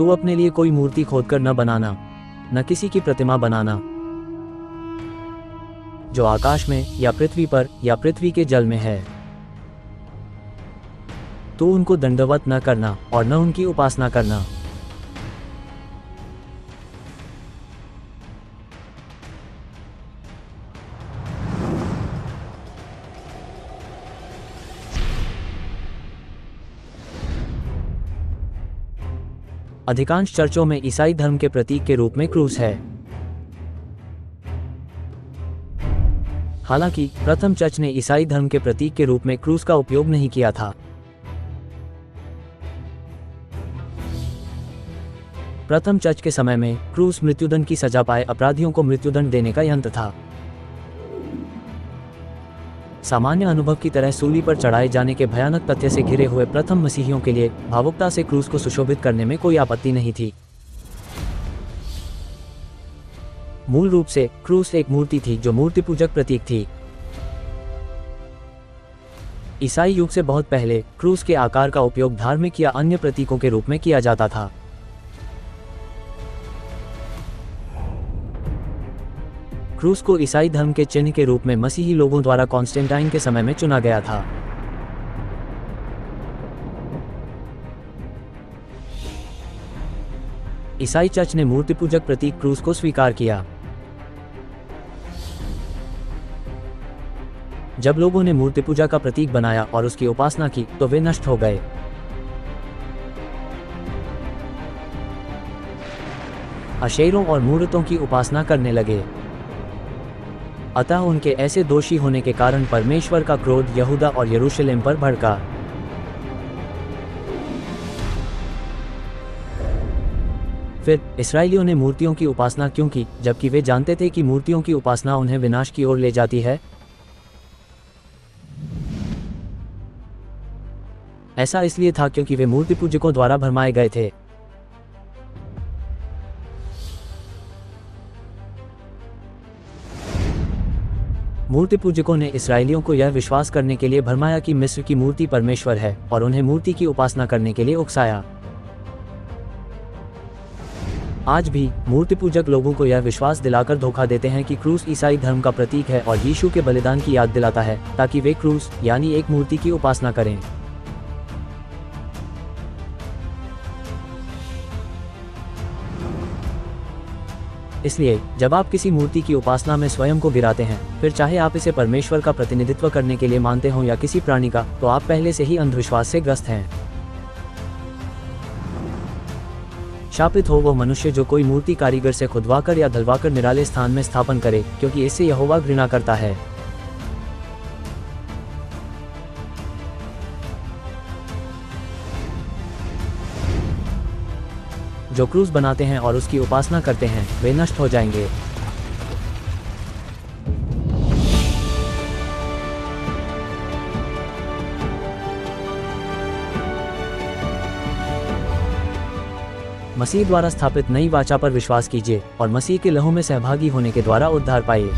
तू अपने लिए कोई मूर्ति खोदकर न बनाना, न किसी की प्रतिमा बनाना जो आकाश में या पृथ्वी पर या पृथ्वी के जल में है। तू उनको दंडवत न करना और न उनकी उपासना करना। अधिकांश चर्चों में ईसाई धर्म के प्रतीक के रूप में क्रूस है। हालांकि प्रथम चर्च ने ईसाई धर्म के प्रतीक के रूप में क्रूस का उपयोग नहीं किया था। प्रथम चर्च के समय में क्रूस मृत्युदंड की सजा पाए अपराधियों को मृत्युदंड देने का यंत्र था। सामान्य अनुभव की तरह सूली पर चढ़ाए जाने के भयानक तथ्य से घिरे हुए प्रथम मसीहियों के लिए भावुकता से क्रूस को सुशोभित करने में कोई आपत्ति नहीं थी। मूल रूप से क्रूस एक मूर्ति थी जो मूर्ति पूजक प्रतीक थी। ईसाई युग से बहुत पहले क्रूस के आकार का उपयोग धार्मिक या अन्य प्रतीकों के रूप में किया जाता था। क्रूस को ईसाई धर्म के चिन्ह के रूप में मसीही लोगों द्वारा कॉन्स्टेंटाइन के समय में चुना गया था। ईसाई चर्च ने मूर्ति पूजक प्रतीक क्रूस को स्वीकार किया। जब लोगों ने मूर्ति पूजा का प्रतीक बनाया और उसकी उपासना की तो वे नष्ट हो गए। अशेरों और मूर्तों की उपासना करने लगे। अतः उनके ऐसे दोषी होने के कारण परमेश्वर का क्रोध यहूदा और यरूशलेम पर भड़का। फिर इस्राएलियों ने मूर्तियों की उपासना क्यों की, जबकि वे जानते थे कि मूर्तियों की उपासना उन्हें विनाश की ओर ले जाती है? ऐसा इसलिए था क्योंकि वे मूर्ति पूजकों द्वारा भरमाए गए थे। मूर्ति पूजकों ने इस्राएलियों को यह विश्वास करने के लिए भरमाया कि मिस्र की मूर्ति परमेश्वर है और उन्हें मूर्ति की उपासना करने के लिए उकसाया। आज भी मूर्ति पूजक लोगों को यह विश्वास दिलाकर धोखा देते हैं कि क्रूस ईसाई धर्म का प्रतीक है और यीशु के बलिदान की याद दिलाता है, ताकि वे क्रूस यानी एक मूर्ति की उपासना करें। इसलिए जब आप किसी मूर्ति की उपासना में स्वयं को गिराते हैं, फिर चाहे आप इसे परमेश्वर का प्रतिनिधित्व करने के लिए मानते हो या किसी प्राणी का, तो आप पहले से ही अंधविश्वास से ग्रस्त हैं। शापित हो वो मनुष्य जो कोई मूर्ति कारीगर से खुदवाकर या धलवाकर निराले स्थान में स्थापन करे, क्योंकि इससे यहोवा घृणा करता है। जो क्रूस बनाते हैं और उसकी उपासना करते हैं, वे नष्ट हो जाएंगे। मसीह द्वारा स्थापित नई वाचा पर विश्वास कीजिए और मसीह के लहू में सहभागी होने के द्वारा उद्धार पाइए।